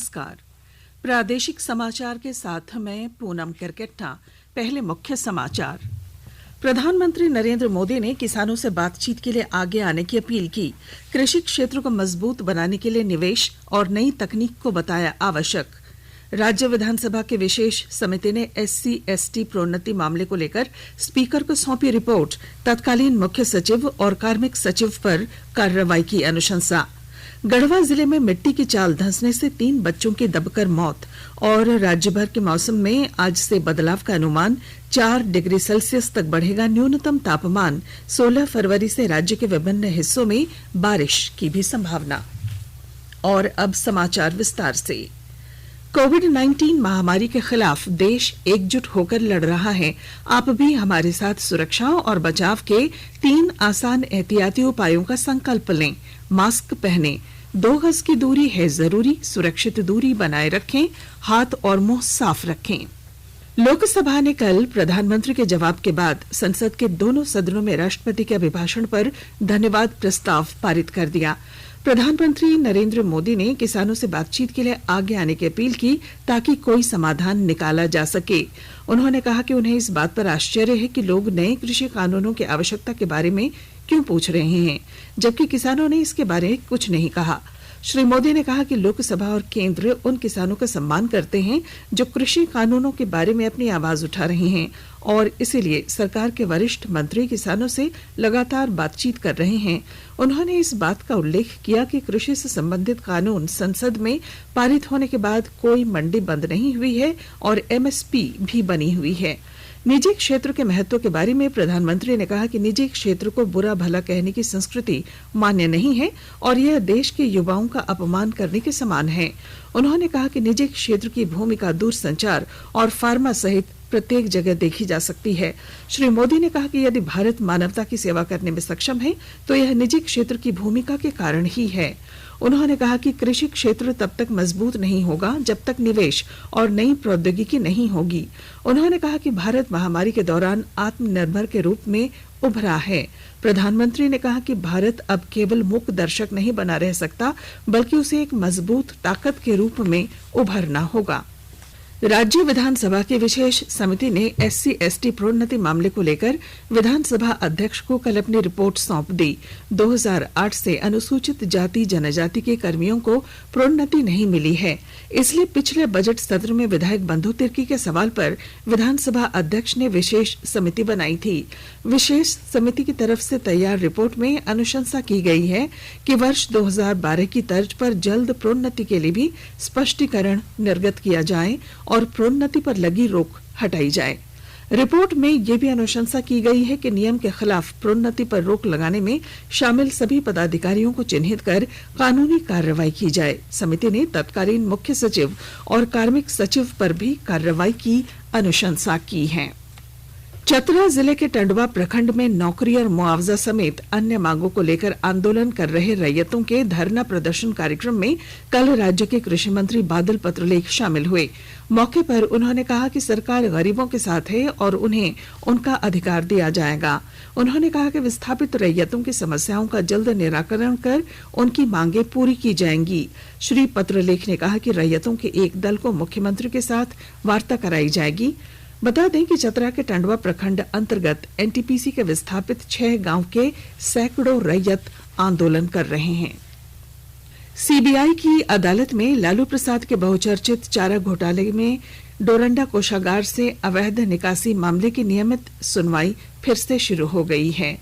नमस्कार। प्रादेशिक समाचार के साथ मैं पूनम करकेट्टा। पहले मुख्य समाचार। प्रधानमंत्री नरेंद्र मोदी ने किसानों से बातचीत के लिए आगे आने की अपील की। कृषि क्षेत्र को मजबूत बनाने के लिए निवेश और नई तकनीक को बताया आवश्यक। राज्य विधानसभा की विशेष समिति ने SC/ST प्रोन्नति मामले को लेकर स्पीकर को सौंपी रिपोर्ट। तत्कालीन मुख्य सचिव और कार्मिक सचिव पर कार्रवाई की अनुशंसा। गढ़वा जिले में मिट्टी की चाल धंसने से 3 बच्चों की दबकर मौत। और राज्य भर के मौसम में आज से बदलाव का अनुमान। 4 डिग्री सेल्सियस तक बढ़ेगा न्यूनतम तापमान। 16 फरवरी से राज्य के विभिन्न हिस्सों में बारिश की भी संभावना। और अब समाचार विस्तार से। कोविड-19 महामारी के खिलाफ देश एकजुट होकर लड़ रहा है। आप भी हमारे साथ सुरक्षा और बचाव के 3 आसान एहतियाती उपायों का संकल्प लें। मास्क पहनें, 2 गज की दूरी है जरूरी, सुरक्षित दूरी बनाए रखें, हाथ और मुंह साफ रखें। लोकसभा ने कल प्रधानमंत्री के जवाब के बाद संसद के दोनों सदनों में राष्ट्रपति के अभिभाषण पर धन्यवाद प्रस्ताव पारित कर दिया। प्रधानमंत्री नरेंद्र मोदी ने किसानों से बातचीत के लिए आगे आने की अपील की ताकि कोई समाधान निकाला जा सके। उन्होंने कहा कि उन्हें इस बात पर आश्चर्य है कि लोग नए कृषि कानूनों की आवश्यकता के बारे में क्यों पूछ रहे हैं, जबकि किसानों ने इसके बारे में कुछ नहीं कहा। श्री मोदी ने कहा कि लोकसभा और केंद्र उन किसानों का सम्मान करते हैं जो कृषि कानूनों के बारे में अपनी आवाज उठा रहे हैं और इसीलिए सरकार के वरिष्ठ मंत्री किसानों से लगातार बातचीत कर रहे हैं। उन्होंने इस बात का उल्लेख किया कि कृषि से संबंधित कानून संसद में पारित होने के बाद कोई मंडी बंद नहीं हुई है और MSP भी बनी हुई है। निजी क्षेत्र के महत्व के बारे में प्रधानमंत्री ने कहा कि निजी क्षेत्र को बुरा भला कहने की संस्कृति मान्य नहीं है और यह देश के युवाओं का अपमान करने के समान है। उन्होंने कहा कि निजी क्षेत्र की भूमिका दूरसंचार और फार्मा सहित प्रत्येक जगह देखी जा सकती है। श्री मोदी ने कहा कि यदि भारत मानवता की सेवा करने में सक्षम है तो यह निजी क्षेत्र की भूमिका के कारण ही है। उन्होंने कहा कि कृषि क्षेत्र तब तक मजबूत नहीं होगा जब तक निवेश और नई प्रौद्योगिकी नहीं होगी। उन्होंने कहा कि भारत महामारी के दौरान आत्मनिर्भर के रूप में उभरा है। प्रधानमंत्री ने कहा कि भारत अब केवल मूक दर्शक नहीं बना रह सकता बल्कि उसे एक मजबूत ताकत के रूप में उभरना होगा। राज्य विधानसभा की विशेष समिति ने SC/ST प्रोन्नति मामले को लेकर विधानसभा अध्यक्ष को कल अपनी रिपोर्ट सौंप दी। 2008 से अनुसूचित जाति जनजाति के कर्मियों को प्रोन्नति नहीं मिली है, इसलिए पिछले बजट सत्र में विधायक बंधु तिर्की के सवाल पर विधानसभा अध्यक्ष ने विशेष समिति बनाई थी। विशेष समिति की तरफ से तैयार रिपोर्ट में अनुशंसा की गई है कि वर्ष 2012 की तर्ज पर जल्द प्रोन्नति के लिए भी स्पष्टीकरण निर्गत किया जाए और प्रोन्नति पर लगी रोक हटाई जाए। रिपोर्ट में यह भी अनुशंसा की गई है कि नियम के खिलाफ प्रोन्नति पर रोक लगाने में शामिल सभी पदाधिकारियों को चिन्हित कर कानूनी कार्रवाई की जाए। समिति ने तत्कालीन मुख्य सचिव और कार्मिक सचिव पर भी कार्रवाई की अनुशंसा की है। चतरा जिले के टंडवा प्रखंड में नौकरी और मुआवजा समेत अन्य मांगों को लेकर आंदोलन कर रहे रैयतों के धरना प्रदर्शन कार्यक्रम में कल राज्य के कृषि मंत्री बादल पत्रलेख शामिल हुए। मौके पर उन्होंने कहा कि सरकार गरीबों के साथ है और उन्हें उनका अधिकार दिया जाएगा। उन्होंने कहा कि विस्थापित रैयतों की समस्याओं का जल्द निराकरण कर उनकी मांगे पूरी की जाएंगी। श्री पत्रलेख ने कहा कि रैयतों के एक दल को मुख्यमंत्री के साथ वार्ता कराई जाएगी। बता दें कि चतरा के टंडवा प्रखंड अंतर्गत NTPC के विस्थापित 6 गांव के सैकड़ों रैयत आंदोलन कर रहे हैं। CBI की अदालत में लालू प्रसाद के बहुचर्चित चारा घोटाले में डोरंडा कोषागार से अवैध निकासी मामले की नियमित सुनवाई फिर से शुरू हो गई है।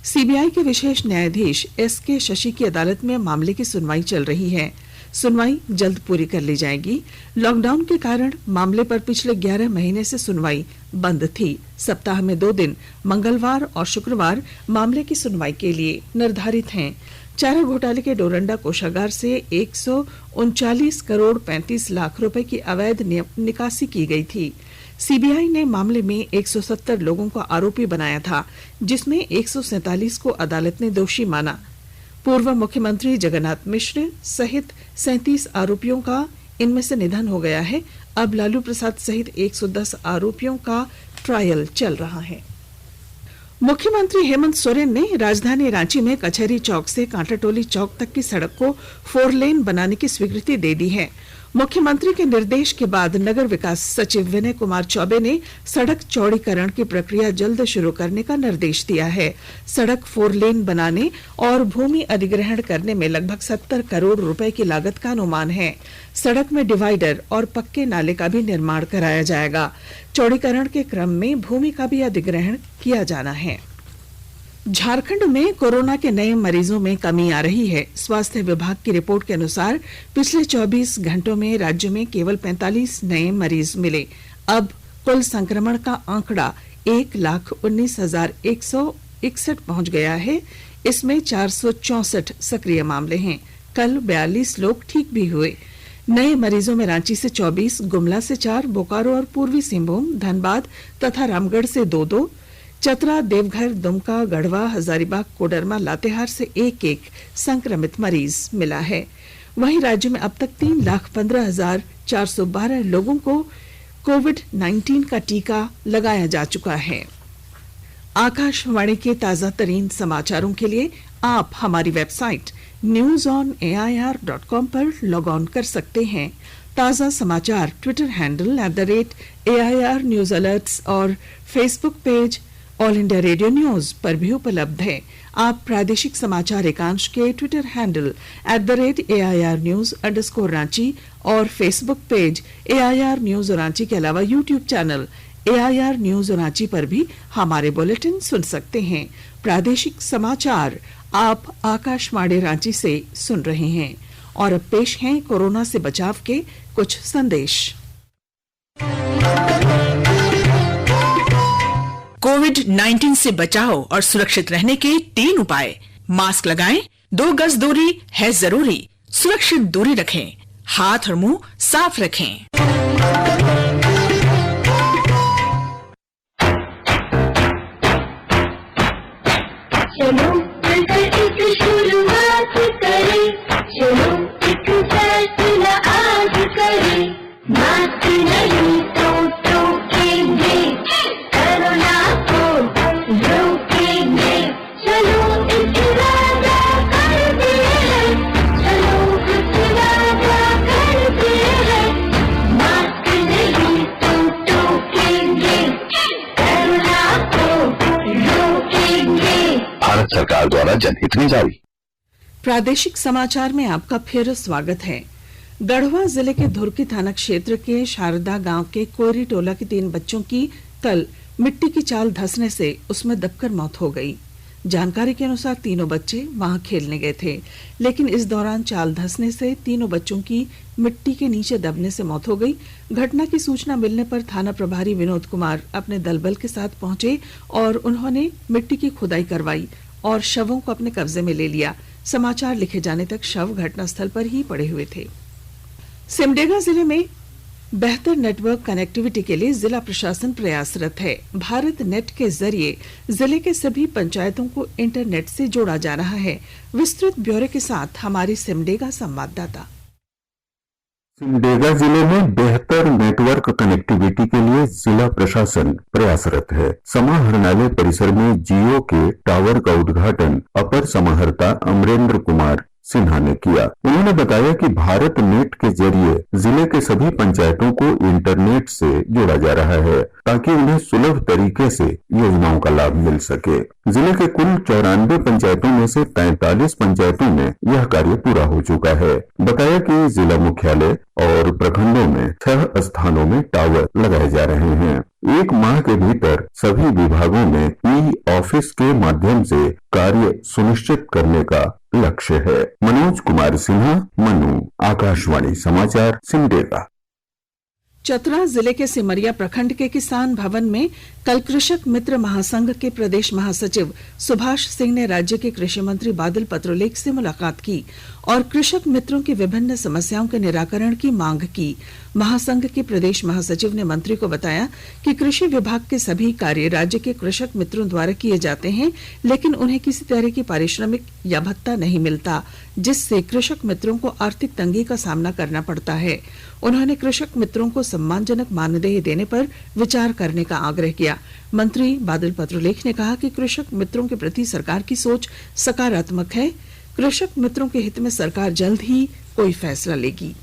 CBI के विशेष न्यायाधीश SK शशि की अदालत में मामले की सुनवाई चल रही है। सुनवाई जल्द पूरी कर ली जाएगी। लॉकडाउन के कारण मामले पर पिछले 11 महीने से सुनवाई बंद थी। सप्ताह में 2 दिन मंगलवार और शुक्रवार मामले की सुनवाई के लिए निर्धारित हैं। चारा घोटाले के डोरंडा कोषागार से 139 करोड़ 35 लाख रुपए की अवैध निकासी की गई थी। CBI ने मामले में 170 लोगों को आरोपी बनाया था, जिसमें 147 को अदालत ने दोषी माना। पूर्व मुख्यमंत्री जगन्नाथ मिश्र सहित 37 आरोपियों का इनमें से निधन हो गया है। अब लालू प्रसाद सहित 110 आरोपियों का ट्रायल चल रहा है। मुख्यमंत्री हेमंत सोरेन ने राजधानी रांची में कचहरी चौक से कांटाटोली चौक तक की सड़क को 4 लेन बनाने की स्वीकृति दे दी है। मुख्यमंत्री के निर्देश के बाद नगर विकास सचिव विनय कुमार चौबे ने सड़क चौड़ीकरण की प्रक्रिया जल्द शुरू करने का निर्देश दिया है। सड़क 4 लेन बनाने और भूमि अधिग्रहण करने में लगभग 70 करोड़ रुपए की लागत का अनुमान है। सड़क में डिवाइडर और पक्के नाले का भी निर्माण कराया जाएगा। चौड़ीकरण के क्रम में भूमि का भी अधिग्रहण किया जाना है। झारखंड में कोरोना के नए मरीजों में कमी आ रही है। स्वास्थ्य विभाग की रिपोर्ट के अनुसार पिछले 24 घंटों में राज्य में केवल 45 नए मरीज मिले। अब कुल संक्रमण का आंकड़ा 1,19,161 पहुंच गया है। इसमें 464 सक्रिय मामले हैं। कल 42 लोग ठीक भी हुए। नए मरीजों में रांची से 24, गुमला से 4, बोकारो और पूर्वी सिंहभूम, धनबाद तथा रामगढ़ से 2-2, चतरा, देवघर, दुमका, गढ़वा, हजारीबाग, कोडरमा, लातेहार से 1-1 संक्रमित मरीज मिला है। वहीं राज्य में अब तक 3,15,412 लोगों को कोविड-19 का टीका लगाया जा चुका है। आकाशवाणी के ताजा तरीन समाचारों के लिए आप हमारी वेबसाइट newsonair.com पर लॉग ऑन कर सकते हैं। ताजा समाचार Twitter handle @AIR news alerts और Facebook page All India Radio News पर भी उपलब्ध है। आप प्रादेशिक समाचार एकांश के ट्विटर हैंडल @AIR न्यूज _ और Facebook page AIR news Ranchi के अलावा YouTube channel AIR news Ranchi पर भी हमारे बुलेटिन सुन सकते हैं। प्रादेशिक समाचार आप आकाशवाणी रांची से सुन रहे हैं। और अब पेश हैं कोरोना से बचाव के कुछ संदेश। कोविड-19 से बचाव और सुरक्षित रहने के 3 उपाय। मास्क लगाएं, 2 गज दूरी है जरूरी, सुरक्षित दूरी रखें, हाथ और मुंह साफ रखें। चलो मिलकर एक शुरुआत करें, चलो एक फैसला आज करें, मास्क नहीं तो टोकेंगे, कोरोना को रोकेंगे, चलो एक वादा करते हैं, चलो एक वादा करते हैं, मास्क नहीं तो टोकेंगे, कोरोना को रोकेंगे। भारत सरकार द्वारा जनहित में जारी। प्रादेशिक समाचार में आपका फिर स्वागत है। गढ़वा जिले के धुरकी थाना क्षेत्र के शारदा गांव के कोयरी टोला के 3 बच्चों की कल मिट्टी की चाल धंसने से उसमें दबकर मौत हो गई। जानकारी के अनुसार तीनों बच्चे वहां खेलने गए थे, लेकिन इस दौरान चाल धंसने से तीनों बच्चों की मिट्टी के नीचे दबने से मौत हो गई। घटना की सूचना मिलने पर थाना प्रभारी विनोद कुमार अपने दलबल के साथ पहुंचे और उन्होंने मिट्टी की खुदाई करवाई और शवों को अपने कब्जे में ले लिया। समाचार लिखे जाने तक शव घटनास्थल पर ही पड़े हुए थे। सिमडेगा जिले में बेहतर नेटवर्क कनेक्टिविटी के लिए जिला प्रशासन प्रयासरत है। भारत नेट के जरिए जिले के सभी पंचायतों को इंटरनेट से जोड़ा जा रहा है। विस्तृत ब्यौरे के साथ हमारी सिमडेगा संवाददाता। सिमडेगा जिले में बेहतर नेटवर्क कनेक्टिविटी के लिए जिला प्रशासन प्रयासरत है। समाहरणालय परिसर में जियो के टावर का उद्घाटन अपर समाहर्ता अमरेंद्र कुमार सिन्हा ने किया। उन्होंने बताया कि भारत नेट के जरिए जिले के सभी पंचायतों को इंटरनेट से जोड़ा जा रहा है ताकि उन्हें सुलभ तरीके से योजनाओं का लाभ मिल सके। जिले के कुल 94 पंचायतों में से 43 पंचायतों में यह कार्य पूरा हो चुका है। बताया कि जिला मुख्यालय और प्रखंडों में 6 स्थानों में टावर लगाए जा रहे हैं। 1 माह के भीतर सभी विभागों में ई-ऑफिस के माध्यम से कार्य सुनिश्चित करने का लक्ष्य है। मनोज कुमार सिन्हा, मनु, आकाशवाणी समाचार, सिमडेगा। चतरा जिले के सिमरिया प्रखंड के किसान भवन में कल कृषक मित्र महासंघ के प्रदेश महासचिव सुभाष सिंह ने राज्य के कृषि मंत्री बादल पत्रलेख से मुलाकात की और कृषक मित्रों की विभिन्न समस्याओं के निराकरण की मांग की। महासंघ के प्रदेश महासचिव ने मंत्री को बताया कि कृषि विभाग के सभी कार्य राज्य के कृषक मित्रों द्वारा किए जाते हैं, लेकिन उन्हें किसी तरह की पारिश्रमिक या भत्ता नहीं मिलता, जिससे कृषक मित्रों को आर्थिक तंगी का सामना करना पड़ता है। उन्होंने कृषक मित्रों को सम्मानजनक मानदेय देने पर विचार करने का आग्रह किया। मंत्री बादल पत्रलेख ने कहा कि कृषक मित्रों के प्रति सरकार की सोच सकारात्मक है। कृषक मित्रों के हित में सरकार जल्द ही कोई फैसला लेगी।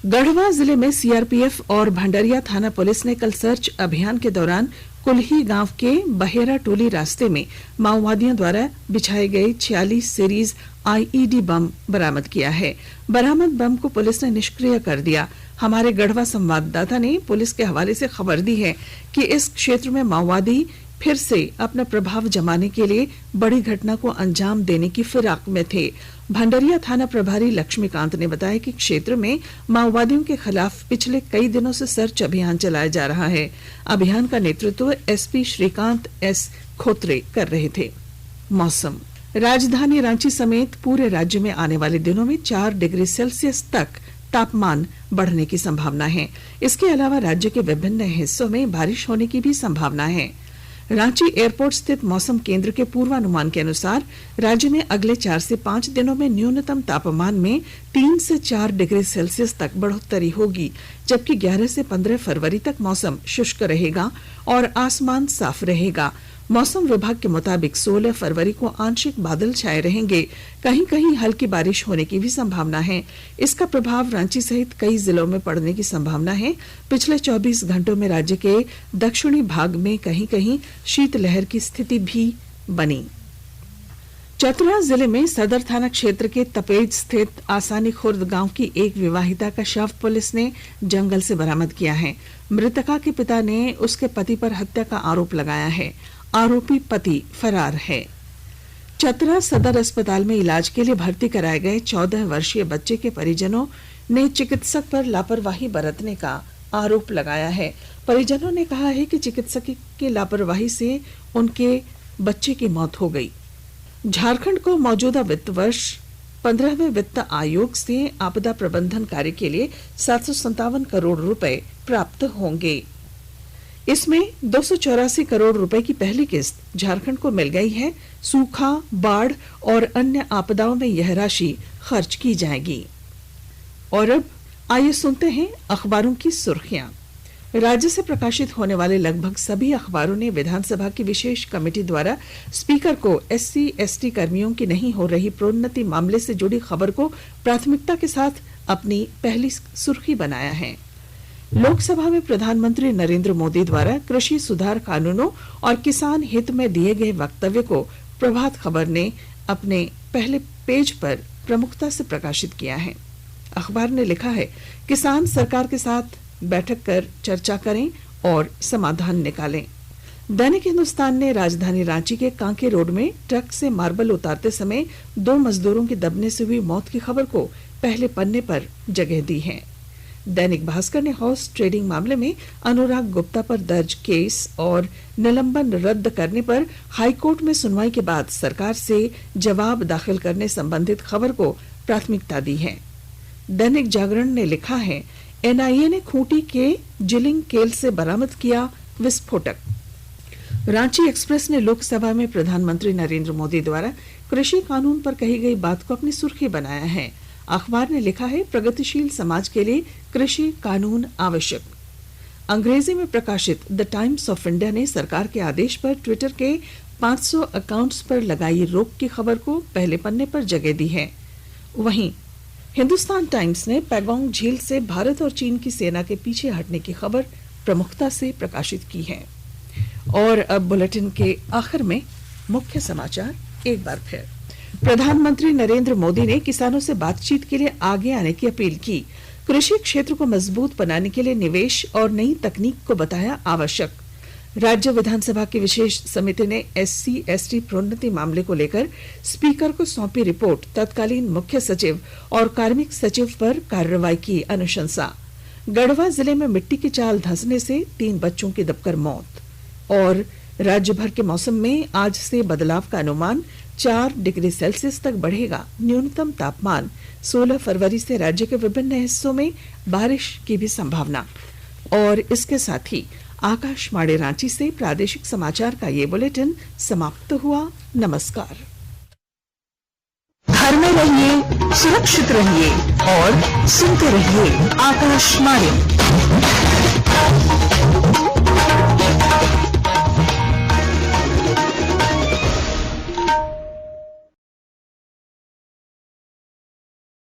गढ़वा जिले में सीआरपीएफ और भंडरिया थाना पुलिस ने कल सर्च अभियान के दौरान कुल्ही गांव के बहेरा टोली रास्ते में माओवादियों द्वारा बिछाए गए 46 सीरीज आईईडी बम बरामद किया है। बरामद बम को पुलिस ने निष्क्रिय कर दिया। हमारे गढ़वा संवाददाता ने पुलिस के हवाले से खबर दी है कि इस क्षेत्र में माओवादी फिर से अपना प्रभाव जमाने के लिए बड़ी घटना को अंजाम देने की फिराक में थे। भंडरिया थाना प्रभारी लक्ष्मीकांत ने बताया कि क्षेत्र में माओवादियों के खिलाफ पिछले कई दिनों से सर्च अभियान चलाया जा रहा है। अभियान का नेतृत्व एसपी श्रीकांत एस खोत्रे कर रहे थे। मौसम। राजधानी रांची समेत पूरे राज्य में आने वाले दिनों में 4 डिग्री सेल्सियस तक तापमान बढ़ने की संभावना है। इसके अलावा राज्य के विभिन्न हिस्सों में बारिश होने की भी संभावना है। रांची एयरपोर्ट स्थित मौसम केंद्र के पूर्वानुमान के अनुसार राज्य में अगले 4 से 5 दिनों में न्यूनतम तापमान में 3 से 4 डिग्री सेल्सियस तक बढ़ोतरी होगी, जबकि 11 से 15 फरवरी तक मौसम शुष्क रहेगा और आसमान साफ रहेगा। मौसम विभाग के मुताबिक 16 फरवरी को आंशिक बादल छाए रहेंगे, कहीं कहीं हल्की बारिश होने की भी संभावना है। इसका प्रभाव रांची सहित कई जिलों में पड़ने की संभावना है। पिछले 24 घंटों में राज्य के दक्षिणी भाग में कहीं कहीं शीतलहर की स्थिति भी बनी। चतरा जिले में सदर थाना क्षेत्र के तपेज स्थित आसानी खुर्द गांव की एक विवाहिता का शव पुलिस ने जंगल से बरामद किया है। मृतका के पिता ने उसके पति पर हत्या का आरोप लगाया है। आरोपी पति फरार है। चतरा सदर अस्पताल में इलाज के लिए भर्ती कराए गए 14 वर्षीय बच्चे के परिजनों ने चिकित्सक पर लापरवाही बरतने का आरोप लगाया है। परिजनों ने कहा है कि चिकित्सक की लापरवाही से उनके बच्चे की मौत हो गई। झारखंड को मौजूदा वित्त वर्ष 15वें वित्त आयोग से आपदा प्रबंधन कार्य के लिए 757 करोड़ रुपए प्राप्त होंगे। इसमें 284 करोड़ रुपए की पहली किस्त झारखंड को मिल गई है। सूखा, बाढ़ और अन्य आपदाओं में यह राशि खर्च की जाएगी। और अब आइए सुनते हैं अखबारों की सुर्खियां। राज्य से प्रकाशित होने वाले लगभग सभी अखबारों ने विधानसभा की विशेष कमेटी द्वारा स्पीकर को SC/ST कर्मियों की नहीं हो रही प्रोन्नति मामले से जुड़ी खबर को प्राथमिकता के साथ अपनी पहली सुर्खी बनाया है। लोकसभा में प्रधानमंत्री नरेंद्र मोदी द्वारा कृषि सुधार कानूनों और किसान हित में दिए गए वक्तव्य को प्रभात खबर ने अपने पहले पेज पर प्रमुखता से प्रकाशित किया है। अखबार ने लिखा है, किसान सरकार के साथ बैठक कर चर्चा करें और समाधान निकालें। दैनिक हिंदुस्तान ने राजधानी रांची के कांके रोड में ट्रक से मार्बल उतारते समय 2 मजदूरों की दबने से हुई मौत की खबर को पहले पन्ने पर जगह दी है। दैनिक भास्कर ने हॉर्स ट्रेडिंग मामले में अनुराग गुप्ता पर दर्ज केस और निलंबन रद्द करने पर हाईकोर्ट में सुनवाई के बाद सरकार से जवाब दाखिल करने संबंधित खबर को प्राथमिकता दी है। दैनिक जागरण ने लिखा है, NIA ने खूंटी के जिलिंग केल से बरामद किया विस्फोटक। रांची एक्सप्रेस ने लोकसभा में प्रधानमंत्री नरेंद्र मोदी द्वारा कृषि कानून पर कही गई बात को अपनी सुर्खी बनाया है। अखबार ने लिखा है, प्रगतिशील समाज के लिए कृषि कानून आवश्यक। अंग्रेजी में प्रकाशित द टाइम्स ऑफ इंडिया ने सरकार के आदेश पर ट्विटर के 500 अकाउंट्स पर लगाई रोक की खबर को पहले पन्ने पर जगह दी है। वहीं हिंदुस्तान टाइम्स ने पैगोंग झील से भारत और चीन की सेना के पीछे हटने की खबर प्रमुखता से प्रकाशित की है। और अब बुलेटिन के आखिर में मुख्य समाचार एक बार फिर। प्रधानमंत्री नरेंद्र मोदी ने किसानों से बातचीत के लिए आगे आने की अपील की। कृषि क्षेत्र को मजबूत बनाने के लिए निवेश और नई तकनीक को बताया आवश्यक। राज्य विधानसभा की विशेष समिति ने SC/ST प्रोन्नति मामले को लेकर स्पीकर को सौंपी रिपोर्ट। तत्कालीन मुख्य सचिव और कार्मिक सचिव पर कार्रवाई की अनुशंसा। गढ़वा जिले में मिट्टी की चाल धंसने से 3 बच्चों की दबकर मौत। और राज्य भर के मौसम में आज से बदलाव का अनुमान, 4 डिग्री सेल्सियस तक बढ़ेगा न्यूनतम तापमान। 16 फरवरी से राज्य के विभिन्न हिस्सों में बारिश की भी संभावना। और इसके साथ ही आकाशवाणी रांची से प्रादेशिक समाचार का ये बुलेटिन समाप्त हुआ। नमस्कार। घर में रहिए, सुरक्षित रहिए और सुनते रहिए आकाशवाणी।